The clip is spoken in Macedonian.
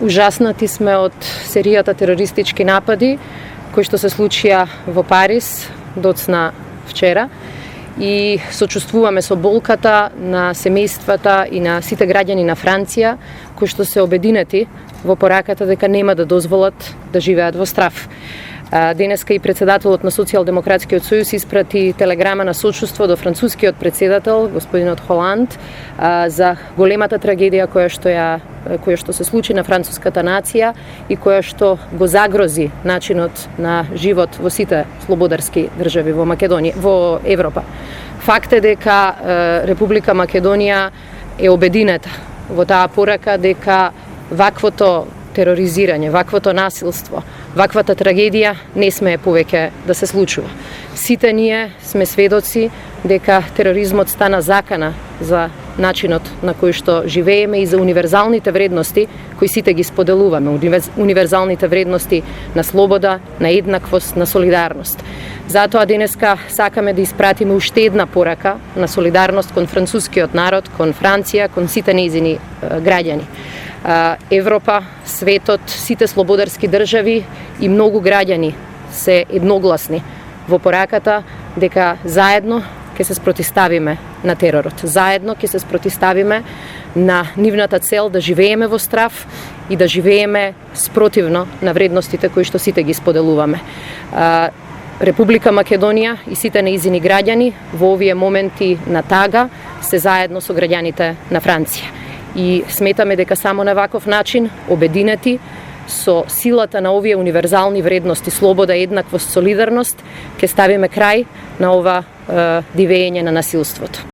Ужаснати сме од серијата терористички напади кои што се случија во Париз доцна вчера и сочувствуваме со болката на семејствата и на сите граѓани на Франција кои што се обединети во пораката дека нема да дозволат да живеат во страв. Денеска и председателот на Социјалдемократскиот сојуз испрати телеграма на сочувство до францускиот председател, господинот Холанд, за големата трагедија која што се случи на француската нација и која што го загрози начинот на живот во сите слободарски држави во Европа. Факт е дека Република Македонија е обединета во таа порака дека ваквото тероризирање, ваквото насилство, ваквата трагедија не смее повеќе да се случува. Сите ние сме сведоци дека тероризмот стана закана за начинот на кој што живееме и за универзалните вредности кои сите ги споделуваме, универзалните вредности на слобода, на еднаквост, на солидарност. Затоа денеска сакаме да испратиме уште една порака на солидарност кон францускиот народ, кон Франција, кон сите нејзини граѓани. Европа, светот, сите слободарски држави и многу граѓани се едногласни во пораката дека заедно ќе се спротиставиме на теророт. Заедно ќе се спротиставиме на нивната цел да живееме во страв и да живееме спротивно на вредностите кои што сите ги споделуваме. Република Македонија и сите нејзини граѓани во овие моменти на тага се заедно со граѓаните на Франција. И сметаме дека само на ваков начин, обединети со силата на овие универзални вредности, слобода, еднаквост, солидарност, ќе ставиме крај на ова дивење на насилството.